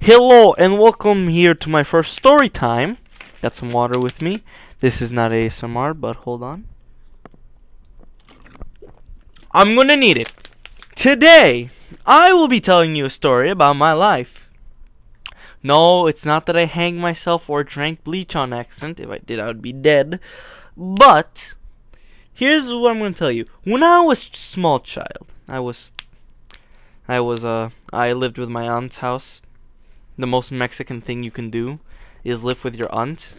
Hello and welcome here to my first story time. Got some water with me. This is not ASMR, but hold on. I'm gonna need it. Today, I will be telling you a story about my life. No, it's not that I hanged myself or drank bleach on accident. If I did, I would be dead. But here's what I'm gonna tell you. When I was a small child, I lived with my aunt's house. The most Mexican thing you can do is live with your aunt.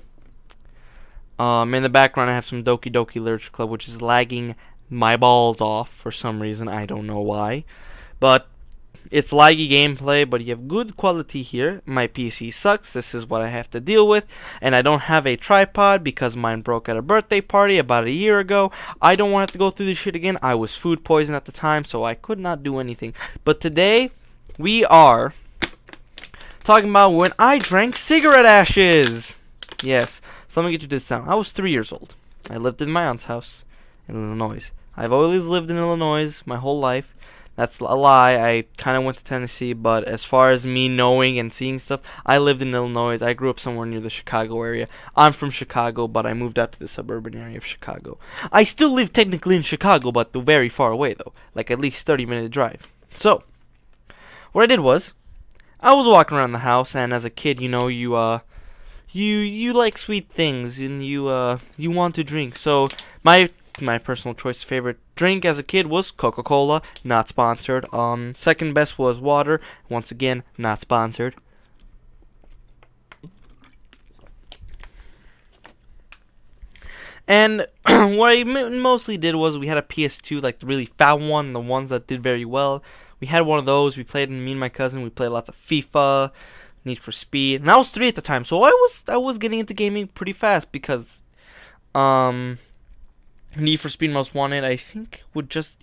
In the background, I have some Doki Doki Literature Club, which is lagging my balls off for some reason. I don't know why. But it's laggy gameplay, but you have good quality here. My PC sucks. This is what I have to deal with. And I don't have a tripod because mine broke at a birthday party about a year ago. I don't want to have to go through this shit again. I was food poisoned at the time, so I could not do anything. But today, we are talking about when I drank cigarette ashes. Yes, so let me get you this down. I was 3 years old. I lived in my aunt's house in Illinois. I've always lived in Illinois my whole life. That's a lie. I kind of went to Tennessee, but as far as me knowing and seeing stuff, I lived in Illinois. I grew up somewhere near the Chicago area. I'm from Chicago, but I moved out to the suburban area of Chicago. I still live technically in Chicago, but very far away though, like at least 30-minute drive. So, what I did was, I was walking around the house, and as a kid, you know, you like sweet things, and you want to drink. So my personal choice favorite drink as a kid was Coca-Cola, not sponsored. Second best was water. Once again, not sponsored. And what I mostly did was we had a PS2, like the really fat one, the ones that did very well. We had one of those. We played, me and my cousin, we played lots of FIFA, Need for Speed. And I was 3 at the time, so I was getting into gaming pretty fast because Need for Speed Most Wanted, I think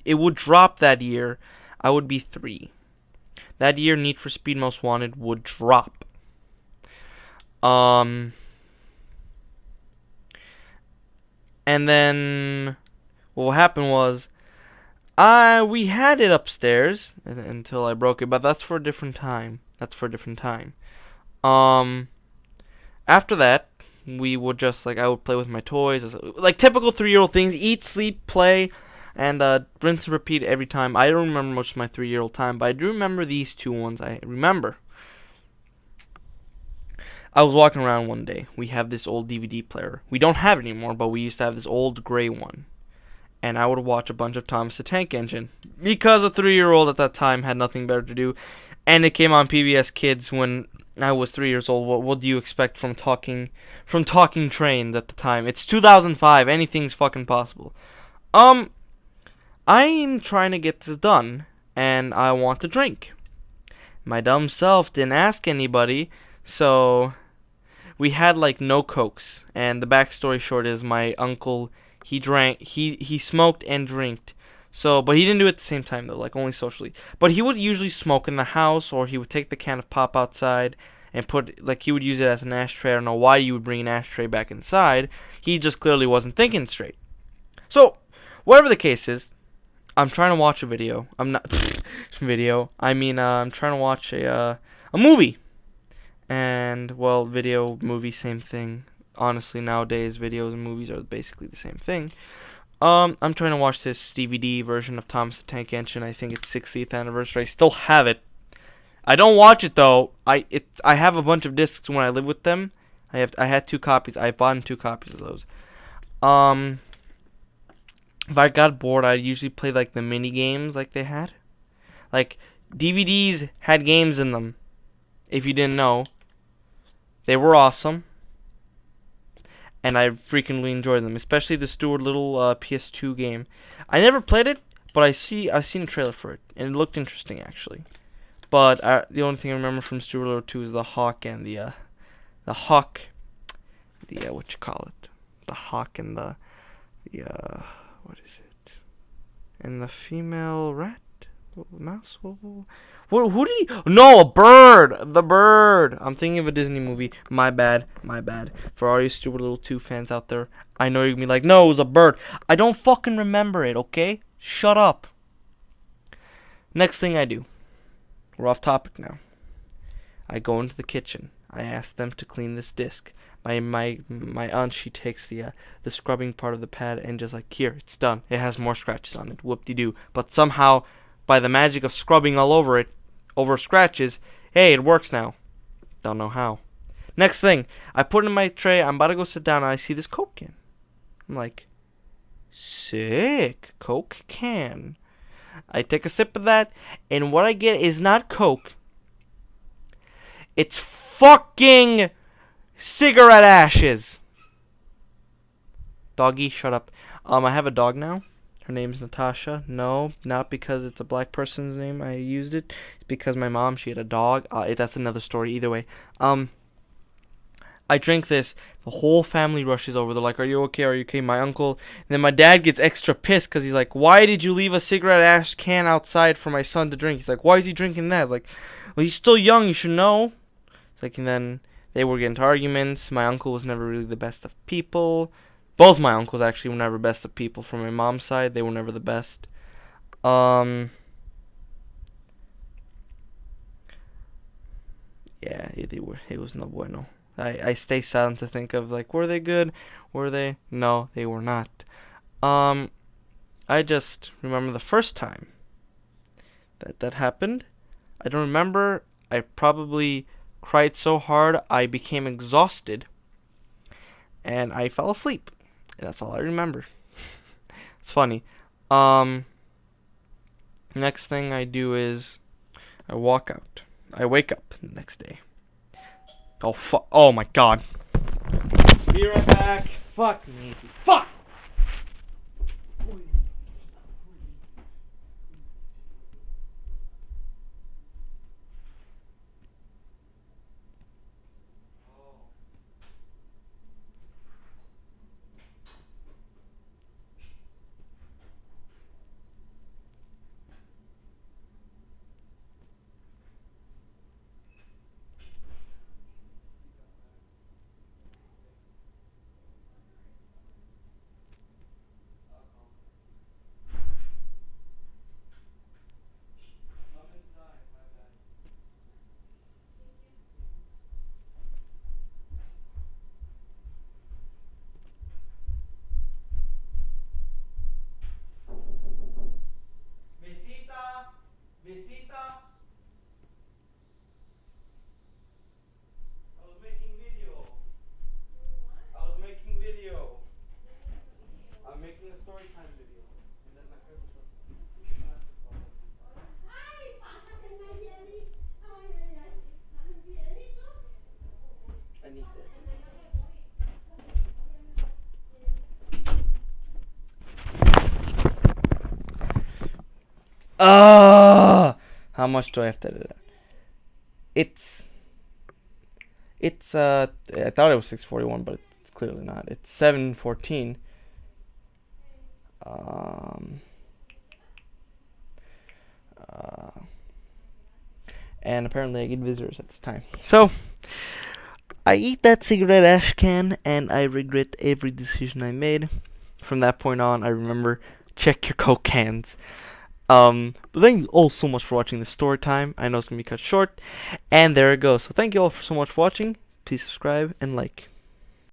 it would drop that year. I would be 3. That year Need for Speed Most Wanted would drop. And then what happened was we had it upstairs until I broke it, but that's for a different time. After that, we would just, I would play with my toys, like typical 3-year-old things: eat, sleep, play, and rinse and repeat every time. I don't remember much of my 3-year-old time, but I do remember these two ones. I remember. I was walking around one day. We have this old DVD player. We don't have it anymore, but we used to have this old gray one. And I would watch a bunch of Thomas the Tank Engine because a 3-year-old at that time had nothing better to do, and it came on PBS Kids when I was 3 years old. What do you expect from talking trains at the time? It's 2005. Anything's fucking possible. I'm trying to get this done, and I want to drink. My dumb self didn't ask anybody, so we had no Cokes. And the backstory short is my uncle. He drank, he smoked and drinked. So, but he didn't do it at the same time though, only socially. But he would usually smoke in the house, or he would take the can of pop outside and he would use it as an ashtray. I don't know why you would bring an ashtray back inside. He just clearly wasn't thinking straight. So, whatever the case is, I'm trying to watch a video. I'm not I'm trying to watch a movie. And video, movie, same thing. Honestly, nowadays, videos and movies are basically the same thing. I'm trying to watch this DVD version of Thomas the Tank Engine. I think it's 60th anniversary. I still have it. I don't watch it though. I have a bunch of discs when I live with them. I had 2 copies. I bought 2 copies of those. If I got bored, I'd usually play the mini games they had. DVDs had games in them. If you didn't know, they were awesome. And I frequently enjoyed them, especially the Stuart Little PS2 game. I never played it, but I've seen a trailer for it, and it looked interesting actually. But the only thing I remember from Stuart Little 2 is the hawk and the hawk, what you call it, the hawk and the what is it? And the female rat, mouse. Who did he? No, a bird. The bird. I'm thinking of a Disney movie. My bad. For all you Stuart Little 2 fans out there, I know you're gonna be like, no, it was a bird. I don't fucking remember it, okay? Shut up. Next thing I do. We're off topic now. I go into the kitchen. I ask them to clean this disc. My aunt, she takes the scrubbing part of the pad and just like, here, it's done. It has more scratches on it. Whoop-de-doo. But somehow, by the magic of scrubbing all over it, over scratches, hey, it works now. Don't know how. Next thing, I put it in my tray. I'm about to go sit down, and I see this Coke can. I'm like, sick, Coke can. I take a sip of that, and what I get is not Coke. It's fucking cigarette ashes. Doggy, shut up. I have a dog now. Her name's Natasha. No, not because it's a black person's name I used it. It's because my mom, she had a dog. That's another story. Either way. I drink this. The whole family rushes over. They're like, are you okay? Are you okay? My uncle. And then my dad gets extra pissed because he's like, why did you leave a cigarette ash can outside for my son to drink? He's like, why is he drinking that? Like, well, he's still young. You should know. It's like, and then they were getting into arguments. My uncle was never really the best of people. Both my uncles actually were never best of people. From my mom's side, they were never the best. Yeah, they were. It was no bueno. I stay silent to think of, like, were they good? Were they? No, they were not. I just remember the first time that happened. I don't remember. I probably cried so hard I became exhausted. And I fell asleep. That's all I remember. It's funny. Next thing I do is I walk out. I wake up the next day. Oh, fuck. Oh, my God. Be right back. Fuck me. Fuck! Visita. I was making video. I was making video. I'm making a story time video. And then I need this. How much do I have to edit? It's I thought it was 6:41, but it's clearly not. It's 7:14. And apparently I get visitors at this time. So I eat that cigarette ash can, and I regret every decision I made. From that point on, I remember, check your Coke cans. But thank you all so much for watching this story time. I know it's going to be cut short. And there it goes. So thank you all so much for watching. Please subscribe and like.